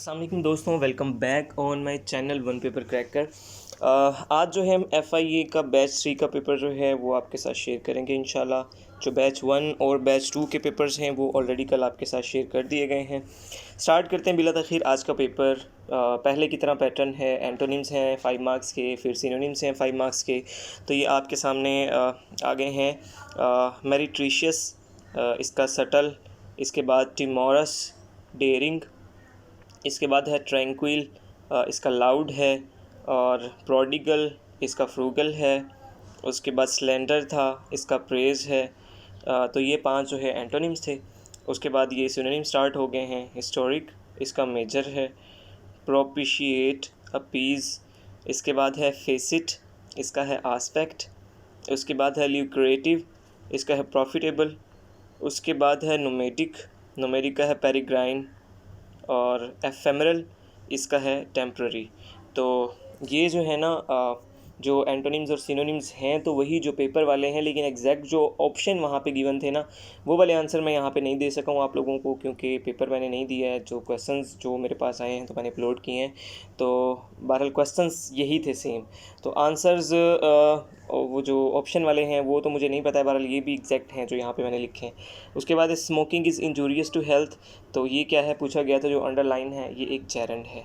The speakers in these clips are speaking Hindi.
अस्सलाम वालेकुम दोस्तों, welcome back on my channel one paper cracker. आज जो है हम FIA का बैच 3 का पेपर जो है वो आपके साथ शेयर करेंगे इंशाल्लाह। जो बैच 1 और बैच 2 के पेपर्स हैं वो ऑलरेडी कल आपके साथ शेयर कर दिए गए हैं। स्टार्ट करते हैं बिला तखीर आज का पेपर। पहले की तरह पैटर्न है, एंटोनिम्स हैं 5 मार्क्स के, फिर सिनोनिम्स हैं 5 मार्क्स के। तो ये आपके सामने आ गए हैं। मेरिट्रिशियस, इसका सटल, इसके बाद टिमोरस, डेयरिंग, इसके बाद है ट्रैंक्विल, इसका लाउड है, और प्रोडिगल इसका फ्रूगल है। उसके बाद स्लेंडर था, इसका प्रेज है। तो ये 5 जो है एंटोनिम्स थे। उसके बाद ये सिनोनिम स्टार्ट हो गए हैं। हिस्टोरिक इसका मेजर है, प्रोपिशिएट, अपीज़, इसके बाद है फेसिट, इसका है आस्पेक्ट। उसके बाद है ल्यूक्रेटिव, इसका है प्रॉफिटेबल। उसके बाद है नोमेडिक, नोमेडिक का है पेरिग्राइन, और एफेमरल इसका है टेम्प्ररी। तो ये जो है ना जो एंटोनिम्स और सिनोनिम्स हैं तो वही जो पेपर वाले हैं, लेकिन एग्जैक्ट जो ऑप्शन वहाँ पे गिवन थे ना वो वाले आंसर मैं यहाँ पे नहीं दे सका हूँ आप लोगों को, क्योंकि पेपर मैंने नहीं दिया है। जो क्वेश्चंस जो मेरे पास आए हैं तो मैंने अपलोड किए हैं। तो बहरहाल क्वेश्चंस यही थे सेम। तो आंसर्स वो जो ऑप्शन वाले हैं वो तो मुझे नहीं पता है, बहरहाल ये भी एग्जैक्ट हैं जो यहाँ पे मैंने लिखे हैं। उसके बाद smoking is injurious to health. तो ये क्या है पूछा गया था, जो अंडरलाइन है ये एक जेरेंड है,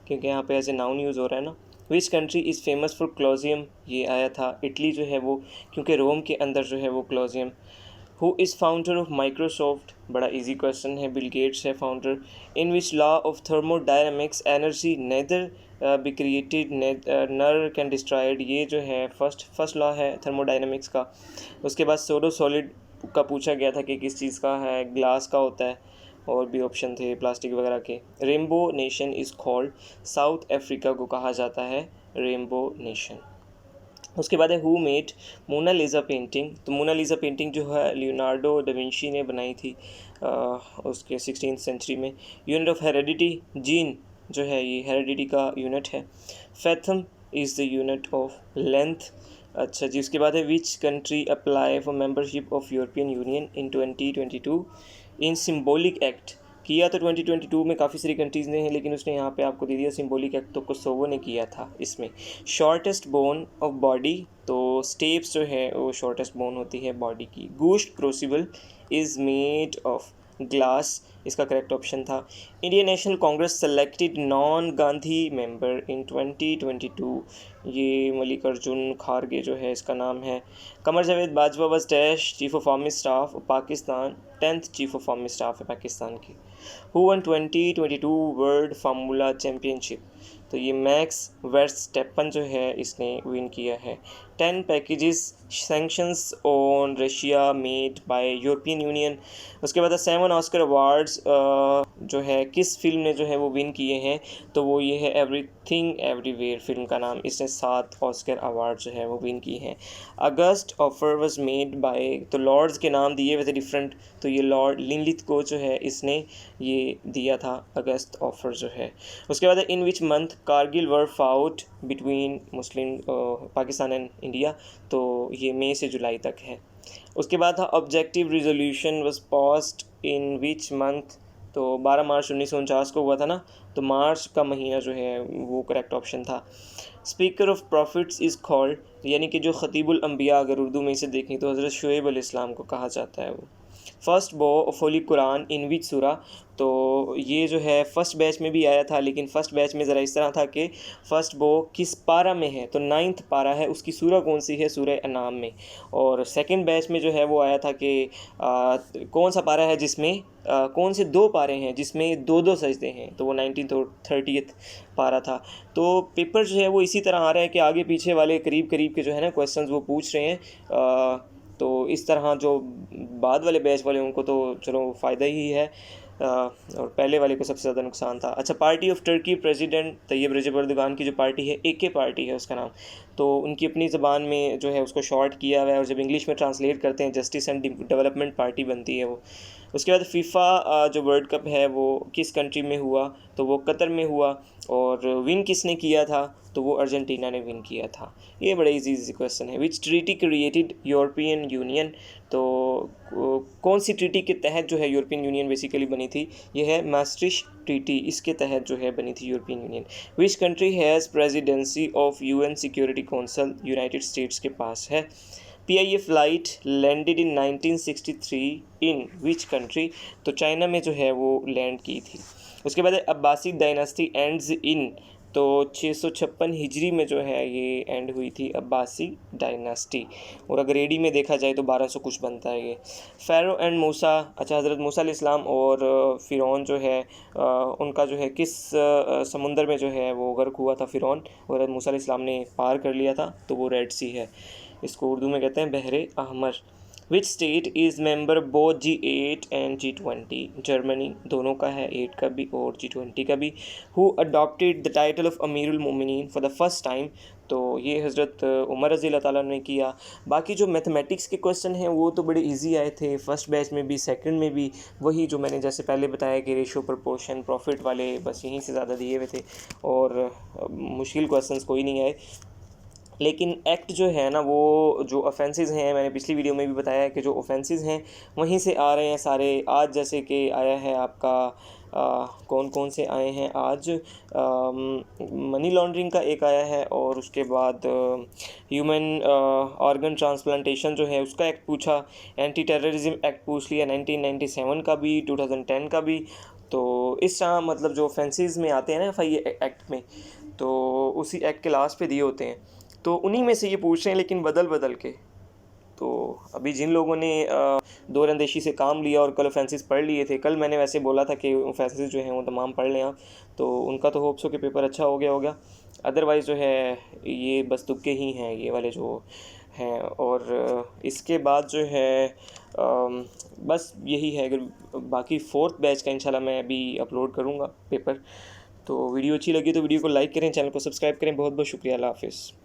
क्योंकि यहाँ पे एज ए नाउन यूज़ हो रहा है ना। Which country is famous for Colosseum, ये आया था इटली जो है वो, क्योंकि रोम के अंदर जो है वो Colosseum. Who is founder of Microsoft, बड़ा इजी क्वेश्चन है, बिल गेट्स है founder. In which law of thermodynamics energy neither be created nor can destroyed, ये जो है फर्स्ट लॉ है थर्मोडायनामिक्स का। उसके बाद सोडो सॉलिड का पूछा गया था कि किस चीज़ का है, ग्लास का होता है, और भी ऑप्शन थे प्लास्टिक वगैरह के। Rainbow nation is called, south Africa को कहा जाता है रेनबो नेशन। उसके बाद है हु मेड मोनालिसा पेंटिंग। तो मोनालिसा पेंटिंग जो है लियोनार्डो डा विंची ने बनाई थी उसके 16th सेंचुरी में। यूनिट ऑफ हेरेडिटी, जीन जो है ये हेरेडिटी का यूनिट है। Fathom is the unit of length. अच्छा जी, उसके बाद है which country apply for membership of European union in 2022 in symbolic act. किया तो 2022 में काफ़ी सारी कंट्रीज़ ने हैं, लेकिन उसने यहाँ पे आपको दे दिया सिम्बोलिक एक्ट, तो कोसोवो ने किया था इसमें। शॉर्टेस्ट बोन ऑफ बॉडी, तो स्टेप्स जो है वो शॉर्टेस्ट बोन होती है बॉडी की। Gooch crucible is made of glass, इसका करेक्ट ऑप्शन था। Indian National Congress selected non Gandhi member in 2022, ये मल्लिकार्जुन खारगे जो है इसका नाम है। Qamar Javed Bajwa was dash chief of army staff of Pakistan, 10th chief of army staff है पाकिस्तान की। Who won 2022 world formula championship, तो ये मैक्स वर्स्टैपन जो है इसने विन किया है। 10 packages sanctions on Russia made by European union. उसके बाद 7 ऑस्कर अवार्ड्स जो है किस फिल्म ने जो है वो विन किए हैं, तो वो ये है एवरीथिंग एवरीवेयर फिल्म का नाम, इसने 7 ऑस्कर अवार्ड जो है वो विन किए हैं। अगस्त ऑफर वाज मेड बाय, तो लॉर्ड्स के नाम दिए हुए थे डिफरेंट, तो ये लॉर्ड लिनलिथ को जो है इसने ये दिया था अगस्त ऑफर जो है। उसके बाद in which month Kargil war fought between Muslim Pakistan and India, तो ये मई से जुलाई तक है। उसके बाद था objective resolution was passed in which month, तो 12 मार्च 1949 को हुआ था ना, तो मार्च का महीना जो है वो करेक्ट ऑप्शन था। Speaker of profits is called, यानी कि जो ख़तीबुल अंबिया अगर उर्दू में इसे देखें तो हज़रत शुएब अलैहिस्सलाम को कहा जाता है वो। फर्स्ट बो ऑफ होली कुरान इन विच सूरा, तो ये जो है फर्स्ट बैच में भी आया था, लेकिन फ़र्स्ट बैच में ज़रा इस तरह था कि फ़र्स्ट बो किस पारा में है, तो 9th पारा है, उसकी सूरा कौन सी है, सूरह अनाम में। और सेकंड बैच में जो है वो आया था कि कौन सा पारा है जिसमें कौन से 2 पारे हैं जिसमें 2-2 सजदे हैं, तो वो 19th और 30th पारा था। तो पेपर जो है वो इसी तरह आ रहा है कि आगे पीछे वाले करीब करीब के जो है ना क्वेश्चंस वो पूछ रहे हैं। तो इस तरह जो बाद वाले बैच वाले उनको तो चलो फ़ायदा ही है, और पहले वाले को सबसे ज़्यादा नुकसान था। अच्छा, party of Turkey president Tayyip Recep Erdogan की जो पार्टी है AK पार्टी है उसका नाम, तो उनकी अपनी ज़बान में जो है उसको शॉर्ट किया हुआ है, और जब इंग्लिश में ट्रांसलेट करते हैं जस्टिस एंड डेवलपमेंट पार्टी बनती है वो। उसके बाद फीफा जो वर्ल्ड कप है वो किस कंट्री में हुआ, तो वो कतर में हुआ, और विन किसने किया था, तो वो अर्जेंटीना ने विन किया था। ये बड़ा इजी क्वेश्चन है। विच ट्रीटी क्रिएटेड यूरोपियन यूनियन, तो कौन सी ट्रीटी के तहत जो है यूरोपियन यूनियन बेसिकली बनी थी, ये है maastricht ट्रीटी, इसके तहत जो है बनी थी European union. Which country has presidency of UN security council, United states के पास है। PIA flight landed in 1963 in which country, तो चाइना में जो है वो लैंड की थी। उसके बाद अब्बासी डायनास्टी एंड्स इन, तो 656 हिजरी में जो है ये एंड हुई थी अब्बासी डायनास्टी, और अगर एडी में देखा जाए तो 1200 कुछ बनता है ये। फ़ारो एंड मूसा, अच्छा हज़रत मूसा अलैहिस्सलाम और फ़िरौन जो है उनका जो है किस समुंदर में जो है वो गर्क हुआ था फ़िरौन, और हज़रत मूसा अलैहिस्सलाम ने पार कर लिया था, तो वो रेड सी है, इसको उर्दू में कहते हैं बहरे Ahmar. Which state is member both G8 and G20, Germany दोनों का है, 8 का भी और G20 का भी। Who adopted the title of Amirul Momineen for the first time, तो ये हज़रत उमर रज़ी अल्लाह ताला ने किया। बाकी जो मैथमेटिक्स के क्वेश्चन हैं वो तो बड़े इजी आए थे, फर्स्ट बैच में भी सेकंड में भी, वही जो मैंने जैसे पहले बताया कि रेशो प्रपोर्शन प्रॉफिट वाले, बस यहीं से ज़्यादा दिए हुए थे, और मुश्किल क्वेश्चंस कोई नहीं आए। लेकिन एक्ट जो है ना, वो जो ऑफेंसेस हैं, मैंने पिछली वीडियो में भी बताया कि जो ऑफेंसेस हैं वहीं से आ रहे हैं सारे। आज जैसे कि आया है आपका कौन कौन से आए हैं आज, मनी लॉन्ड्रिंग का एक आया है, और उसके बाद ह्यूमन ऑर्गन ट्रांसप्लांटेशन जो है उसका एक्ट पूछा, एंटी टेररिज्म एक्ट पूछ लिया 1997 का भी, 2010 का भी। तो इस तरह मतलब जो ऑफेंसेस में आते हैं ना FIA एक्ट में, तो उसी एक्ट के लास्ट पे दिए होते हैं, तो उन्हीं में से ये पूछ रहे हैं, लेकिन बदल बदल के। तो अभी जिन लोगों ने दो रंदेशी से काम लिया और कल ऑफेंसेस पढ़ लिए थे, कल मैंने वैसे बोला था कि ऑफेंसेस जो हैं वो तमाम पढ़ लें आप, तो उनका तो होप्स हो कि पेपर अच्छा हो गया होगा। अदरवाइज़ जो है ये बस तुक्के ही हैं ये वाले जो हैं। और इसके बाद जो है बस यही है। अगर बाकी 4th बैच का इंशाल्लाह मैं अभी अपलोड करूँगा पेपर। तो वीडियो अच्छी लगी तो वीडियो को लाइक करें, चैनल को सब्सक्राइब करें। बहुत बहुत शुक्रिया, अल्लाह हाफ़िज़।